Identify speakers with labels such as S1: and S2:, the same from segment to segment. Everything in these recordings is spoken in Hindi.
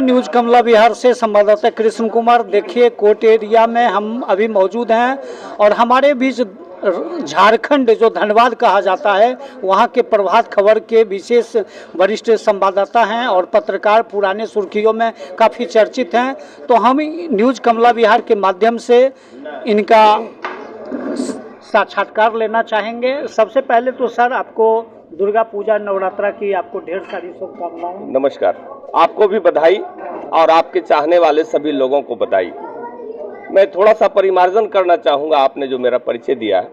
S1: न्यूज कमला बिहार से संवाददाता कृष्ण कुमार। देखिए, कोर्ट एरिया में हम अभी मौजूद हैं और हमारे बीच झारखंड जो धनबाद कहा जाता है वहां के प्रभात खबर के विशेष वरिष्ठ संवाददाता हैं और पत्रकार पुराने सुर्खियों में काफ़ी चर्चित हैं। तो हम न्यूज कमला बिहार के माध्यम से इनका साक्षात्कार लेना चाहेंगे। सबसे पहले तो सर, आपको दुर्गा पूजा नवरात्रा की आपको ढेर सारी शुभकामनाएं।
S2: नमस्कार, आपको भी बधाई और आपके चाहने वाले सभी लोगों को बधाई। मैं थोड़ा सा परिमार्जन करना चाहूँगा। आपने जो मेरा परिचय दिया है,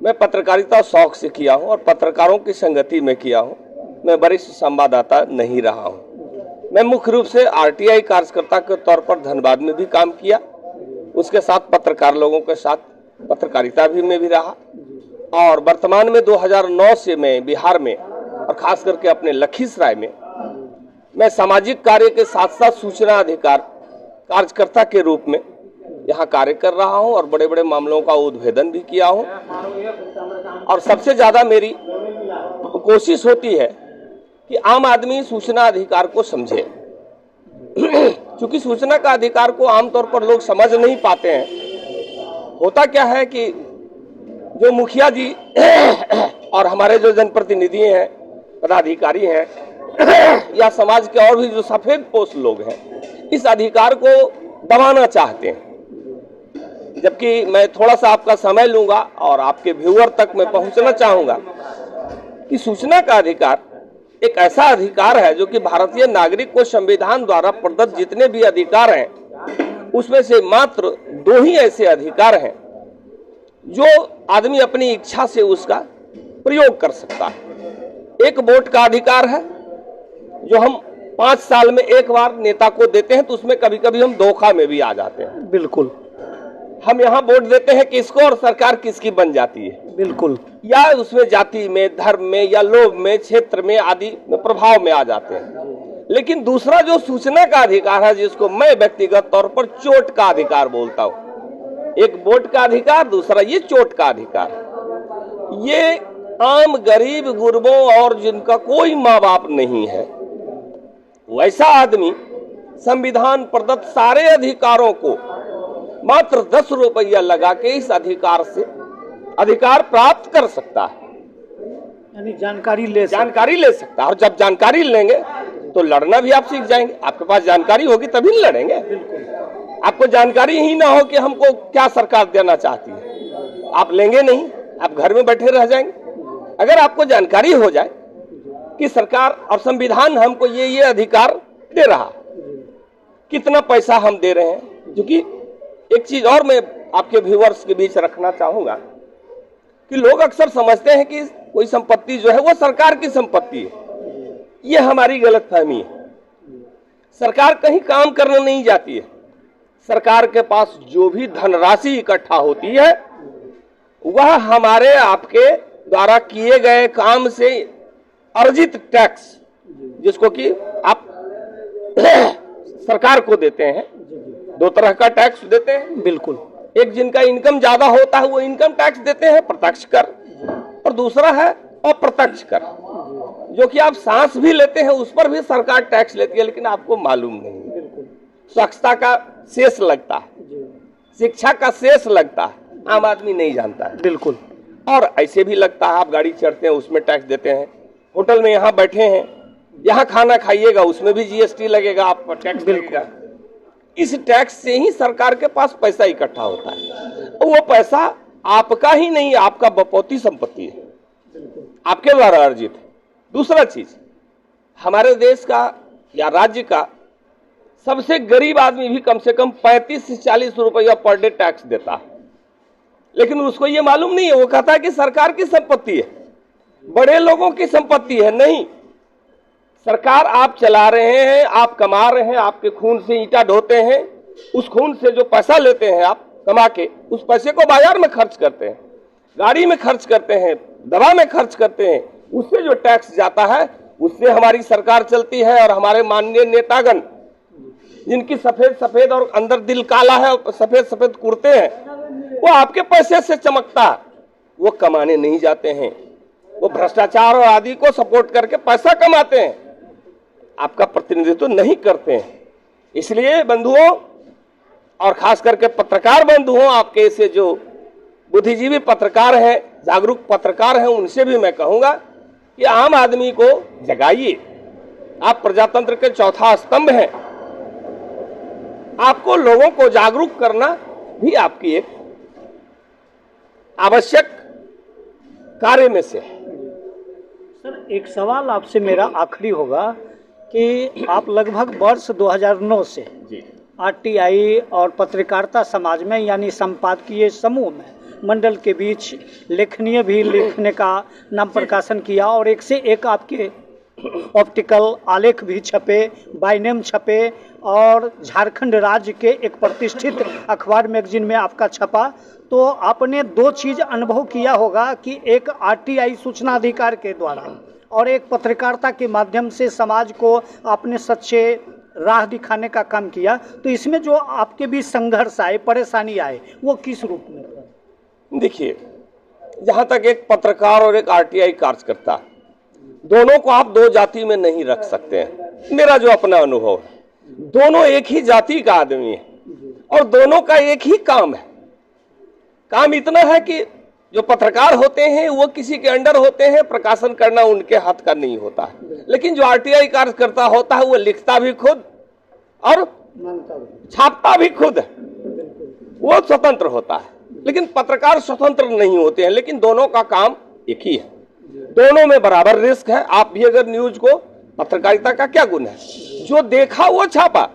S2: मैं पत्रकारिता शौक से किया हूँ और पत्रकारों की संगति में किया हूँ। मैं वरिष्ठ संवाददाता नहीं रहा हूँ। मैं मुख्य रूप से आरटीआई कार्यकर्ता के तौर पर धनबाद में भी काम किया, उसके साथ पत्रकार लोगों के साथ पत्रकारिता में भी रहा और वर्तमान में 2009 से मैं बिहार में और खास करके अपने लखीसराय में मैं सामाजिक कार्य के साथ साथ सूचना अधिकार कार्यकर्ता के रूप में यहाँ कार्य कर रहा हूँ और बड़े बड़े मामलों का उद्भेदन भी किया हूँ। और सबसे ज़्यादा मेरी कोशिश होती है कि आम आदमी सूचना अधिकार को समझे क्योंकि सूचना का अधिकार को आमतौर पर लोग समझ नहीं पाते हैं। होता क्या है कि जो मुखिया जी और हमारे जो जनप्रतिनिधि हैं, पदाधिकारी हैं या समाज के और भी जो सफेद पोस्ट लोग हैं, इस अधिकार को दबाना चाहते हैं। जबकि मैं थोड़ा सा आपका समय लूंगा और आपके व्यूअर तक मैं पहुंचना चाहूंगा कि सूचना का अधिकार एक ऐसा अधिकार है जो कि भारतीय नागरिक को संविधान द्वारा प्रदत्त जितने भी अधिकार हैं उसमें से मात्र 2 ही ऐसे अधिकार हैं जो आदमी अपनी इच्छा से उसका प्रयोग कर सकता है। एक वोट का अधिकार है जो हम 5 साल में एक बार नेता को देते हैं, तो उसमें कभी कभी हम धोखा में भी आ जाते हैं।
S1: बिल्कुल,
S2: हम यहाँ वोट देते हैं किसको और सरकार किसकी बन जाती है।
S1: बिल्कुल,
S2: या उसमें जाति में, धर्म में या लोभ में, क्षेत्र में आदि में प्रभाव में आ जाते हैं। लेकिन दूसरा जो सूचना का अधिकार है, जिसको मैं व्यक्तिगत तौर पर चोट का अधिकार बोलता हूँ, एक वोट का अधिकार, दूसरा ये चोट का अधिकार। ये आम गरीब गुरबों और जिनका कोई माँ बाप नहीं है, वैसा आदमी संविधान प्रदत्त सारे अधिकारों को मात्र 10 रुपया लगा के इस अधिकार से अधिकार प्राप्त कर सकता है,
S1: यानी जानकारी ले
S2: सकता है। और जब जानकारी लेंगे तो लड़ना भी आप सीख जाएंगे। आपके पास जानकारी होगी तभी लड़ेंगे। आपको जानकारी ही ना हो कि हमको क्या सरकार देना चाहती है, आप लेंगे नहीं, आप घर में बैठे रह जाएंगे। अगर आपको जानकारी हो जाए कि सरकार और संविधान हमको ये अधिकार दे रहा, कितना पैसा हम दे रहे हैं। क्योंकि एक चीज और मैं आपके व्यूअर्स के बीच रखना चाहूंगा कि लोग अक्सर समझते हैं कि कोई संपत्ति जो है वो सरकार की संपत्ति है। ये हमारी गलतफहमी है। सरकार कहीं काम करने नहीं जाती है। सरकार के पास जो भी धनराशि इकट्ठा होती है वह हमारे आपके द्वारा किए गए काम से अर्जित टैक्स, जिसको कि आप सरकार को देते हैं। 2 तरह का टैक्स देते हैं।
S1: बिल्कुल,
S2: एक जिनका इनकम ज्यादा होता है वो इनकम टैक्स देते हैं, प्रत्यक्ष कर, और दूसरा है अप्रत्यक्ष कर, जो कि आप सांस भी लेते हैं उस पर भी सरकार टैक्स लेती है, लेकिन आपको मालूम नहीं। स्वच्छता का शेष लगता है, शिक्षा का शेष लगता है, आम आदमी नहीं जानता है।
S1: बिल्कुल,
S2: और ऐसे भी लगता है, आप गाड़ी चढ़ते हैं उसमें टैक्स देते हैं, होटल में यहाँ बैठे हैं, यहाँ खाना खाइएगा उसमें भी जीएसटी लगेगा, आपको टैक्स लगेगा। इस टैक्स से ही सरकार के पास पैसा इकट्ठा होता है। वो पैसा आपका ही नहीं, आपका बपौती संपत्ति है, आपके द्वारा अर्जित है। दूसरा चीज, हमारे देश का या राज्य का सबसे गरीब आदमी भी कम से कम 35 से 40 रुपया पर डे टैक्स देता है, लेकिन उसको ये मालूम नहीं है। वो कहता है कि सरकार की संपत्ति है, बड़े लोगों की संपत्ति है। नहीं, सरकार आप चला रहे हैं, आप कमा रहे हैं, आपके खून से ईंटा ढोते हैं, उस खून से जो पैसा लेते हैं आप कमा के, उस पैसे को बाजार में खर्च करते हैं, गाड़ी में खर्च करते हैं, दवा में खर्च करते हैं। उससे जो टैक्स जाता है उससे हमारी सरकार चलती है। और हमारे माननीय नेतागण जिनकी सफेद सफेद और अंदर दिल काला है, सफेद सफेद कुर्ते हैं, वो आपके पैसे से चमकता है। वो कमाने नहीं जाते हैं, वो भ्रष्टाचार और आदि को सपोर्ट करके पैसा कमाते हैं, आपका प्रतिनिधित्व नहीं करते हैं। इसलिए बंधुओं और खास करके पत्रकार बंधुओं, आपके से जो बुद्धिजीवी पत्रकार हैं, जागरूक पत्रकार हैं, उनसे भी मैं कहूंगा कि आम आदमी को जगाइए। आप प्रजातंत्र के चौथा स्तंभ हैं। आपको लोगों को जागरूक करना भी आपकी एक आवश्यक कार्य में से है।
S1: सर, एक सवाल आपसे मेरा आखिरी होगा कि आप लगभग वर्ष 2009 से
S2: जी
S1: आरटीआई और पत्रकारिता समाज में यानी संपादकीय समूह में मंडल के बीच लेखनीय भी लिखने का नाम प्रकाशन किया और एक से एक आपके ऑप्टिकल आलेख भी छपे, बाइनेम छपे और झारखंड राज्य के एक प्रतिष्ठित अखबार मैगजीन में आपका छपा। तो आपने दो चीज़ अनुभव किया होगा कि एक आरटीआई सूचना अधिकार के द्वारा और एक पत्रकारिता के माध्यम से समाज को आपने सच्चे राह दिखाने का काम किया। तो इसमें जो आपके बीच संघर्ष आए, परेशानी आए, वो किस रूप में था?
S2: देखिए, जहां तक एक पत्रकार और एक आरटीआई कार्यकर्ता, दोनों को आप दो जाति में नहीं रख सकते हैं। मेरा जो अपना अनुभव है, दोनों एक ही जाति का आदमी है और दोनों का एक ही काम है। काम इतना है कि जो पत्रकार होते हैं वो किसी के अंडर होते हैं, प्रकाशन करना उनके हाथ का नहीं होता है। लेकिन जो आरटीआई कार्यकर्ता होता है वो लिखता भी खुद और छापता भी खुद है, वो स्वतंत्र होता है। लेकिन पत्रकार स्वतंत्र नहीं होते हैं, लेकिन दोनों का काम एक ही है। दोनों में बराबर रिस्क है। आप भी अगर न्यूज को, पत्रकारिता का क्या गुण है, जो देखा वो छापा,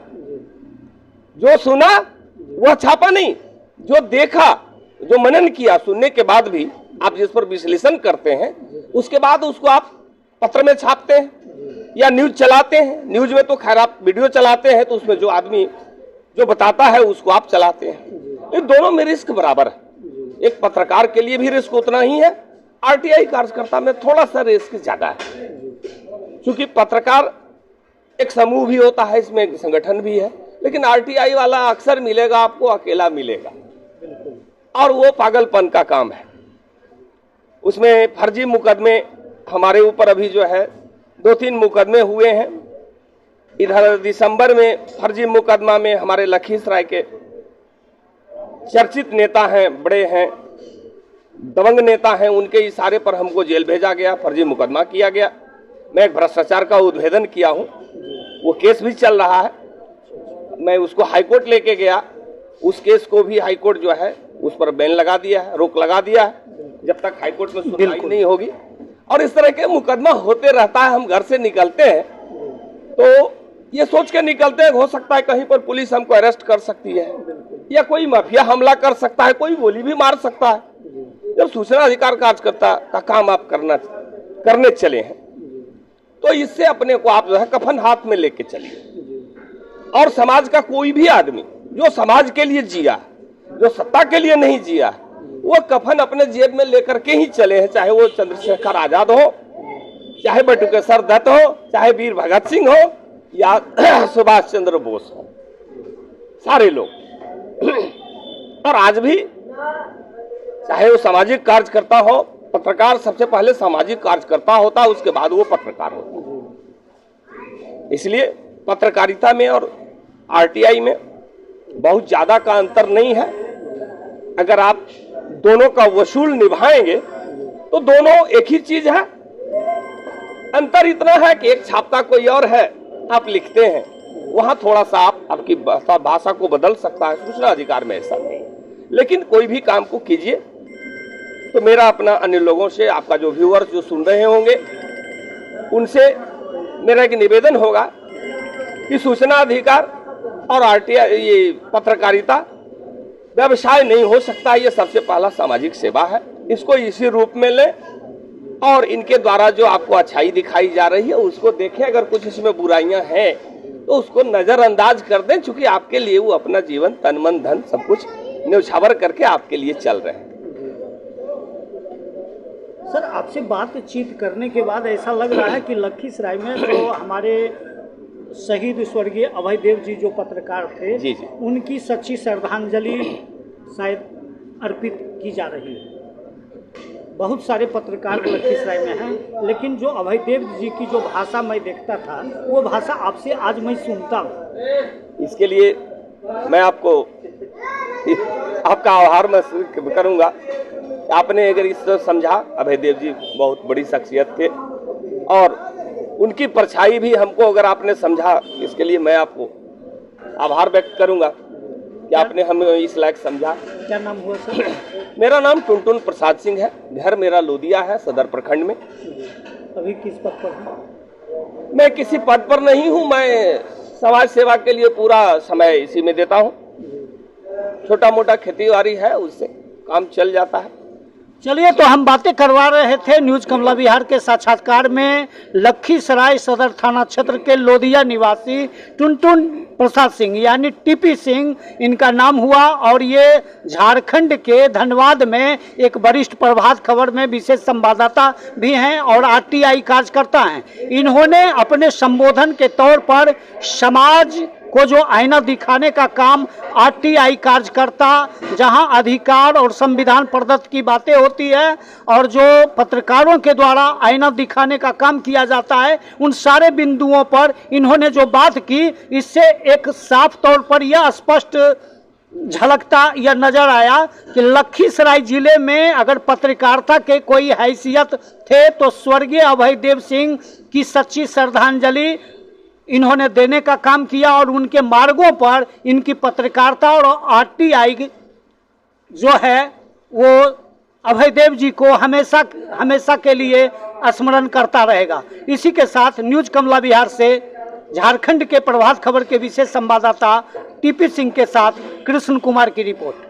S2: जो सुना वो छापा नहीं, जो देखा, जो मनन किया, सुनने के बाद भी आप जिस पर विश्लेषण करते हैं उसके बाद उसको आप पत्र में छापते हैं या न्यूज चलाते हैं। न्यूज में तो खैर आप वीडियो चलाते हैं तो उसमें जो आदमी जो बताता है उसको आप चलाते हैं। ये दोनों में रिस्क बराबर है। एक पत्रकार के लिए भी रिस्क उतना ही है, आरटीआई कार्यकर्ता में थोड़ा सा रिस्क ज्यादा है। क्योंकि पत्रकार एक समूह भी होता है, इसमें एक संगठन भी है, लेकिन आरटीआई वाला अक्सर मिलेगा आपको अकेला मिलेगा और वो पागलपन का काम है। उसमें फर्जी मुकदमे हमारे ऊपर अभी जो है 2-3 मुकदमे हुए हैं। इधर दिसंबर में फर्जी मुकदमा में हमारे लखीसराय के चर्चित नेता हैं, बड़े हैं, दबंग नेता हैं, उनके इशारे पर हमको जेल भेजा गया, फर्जी मुकदमा किया गया। मैं एक भ्रष्टाचार का उद्भेदन किया हूं, वो केस भी चल रहा है। मैं उसको हाईकोर्ट लेके गया, उस केस को भी हाईकोर्ट जो है उस पर बैन लगा दिया है, रोक लगा दिया है जब तक हाईकोर्ट में सुनवाई नहीं होगी। और इस तरह के मुकदमा होते रहता है। हम घर से निकलते हैं तो ये सोच के निकलते हैं हो सकता है कहीं पर पुलिस हमको अरेस्ट कर सकती है या कोई माफिया हमला कर सकता है, कोई गोली भी मार सकता है। जब सूचना अधिकार कार्यकर्ता का काम आप करने चले हैं तो इससे अपने को आप जो है कफन हाथ में लेके चलिए। और समाज का कोई भी आदमी जो समाज के लिए जिया, जो सत्ता के लिए नहीं जिया, वो कफन अपने जेब में लेकर के ही चले हैं। चाहे वो चंद्रशेखर आजाद हो, चाहे बटुकेश्वर दत्त हो, चाहे वीर भगत सिंह हो या सुभाष चंद्र बोस हो, सारे लोग। और आज भी चाहे वो सामाजिक कार्यकर्ता हो, पत्रकार सबसे पहले सामाजिक कार्यकर्ता होता है, उसके बाद वो पत्रकार होता है। इसलिए पत्रकारिता में और आरटीआई में बहुत ज्यादा का अंतर नहीं है। अगर आप दोनों का वसूल निभाएंगे तो दोनों एक ही चीज है। अंतर इतना है कि एक छापता कोई और है, आप लिखते हैं, वहां थोड़ा सा आपकी भाषा को बदल सकता है। सूचना अधिकार में ऐसा नहीं। लेकिन कोई भी काम को कीजिए तो मेरा अपना अन्य लोगों से, आपका जो व्यूअर्स जो सुन रहे होंगे, उनसे मेरा एक निवेदन होगा कि सूचना अधिकार और आरटीआई, ये पत्रकारिता व्यवसाय नहीं हो सकता। ये सबसे पहला सामाजिक सेवा है, इसको इसी रूप में लें और इनके द्वारा जो आपको अच्छाई दिखाई जा रही है उसको देखें। अगर कुछ इसमें बुराइयां हैं तो उसको नजरअंदाज कर दें, क्योंकि आपके लिए वो अपना जीवन, तन मन धन सब कुछ न्यौछावर करके आपके लिए चल रहे हैं।
S1: सर, आपसे बातचीत करने के बाद ऐसा लग रहा है कि लखीसराय में जो हमारे शहीद स्वर्गीय अभय देव जी जो पत्रकार थे,
S2: जी जी,
S1: उनकी सच्ची श्रद्धांजलि शायद अर्पित की जा रही है। बहुत सारे पत्रकार लखीसराय में हैं, लेकिन जो अभयदेव जी की जो भाषा मैं देखता था वो भाषा आपसे आज मैं सुनता हूँ।
S2: इसके लिए मैं आपको आपका आभार मैं करूंगा। आपने अगर इस समझा, अभयदेव जी बहुत बड़ी शख्सियत थे और उनकी परछाई भी हमको अगर आपने समझा, इसके लिए मैं आपको आभार व्यक्त करूंगा कि आपने हमें इस लायक समझा।
S1: क्या नाम हुआ सर?
S2: मेरा नाम टुनटुन प्रसाद सिंह है, घर मेरा लोदिया है, सदर प्रखंड में।
S1: अभी किस पद पर हैं?
S2: मैं किसी पद पर नहीं हूं, मैं समाज सेवा के लिए पूरा समय इसी में देता हूं। छोटा मोटा खेतीबाड़ी है, उससे काम चल जाता है।
S1: चलिए, तो हम बातें करवा रहे थे न्यूज कमला बिहार के साक्षात्कार में लखीसराय सदर थाना क्षेत्र के लोदिया निवासी टुनटुन प्रसाद सिंह यानी टीपी सिंह इनका नाम हुआ, और ये झारखंड के धनबाद में एक वरिष्ठ प्रभात खबर में विशेष संवाददाता भी हैं और आरटीआई कार्यकर्ता हैं। इन्होंने अपने संबोधन के तौर पर समाज को जो आईना दिखाने का काम आरटीआई कार्यकर्ता, जहां अधिकार और संविधान प्रदत्त की बातें होती है और जो पत्रकारों के द्वारा आईना दिखाने का काम किया जाता है, उन सारे बिंदुओं पर इन्होंने जो बात की, इससे एक साफ तौर पर यह स्पष्ट झलकता या नजर आया कि लखीसराय जिले में अगर पत्रकारिता के कोई हैसियत थे तो स्वर्गीय अभयदेव सिंह की सच्ची श्रद्धांजलि इन्होंने देने का काम किया, और उनके मार्गों पर इनकी पत्रकारिता और आरटीआई जो है वो अभयदेव जी को हमेशा हमेशा के लिए स्मरण करता रहेगा। इसी के साथ न्यूज कमला बिहार से झारखंड के प्रभात खबर के विशेष संवाददाता टीपी सिंह के साथ कृष्ण कुमार की रिपोर्ट।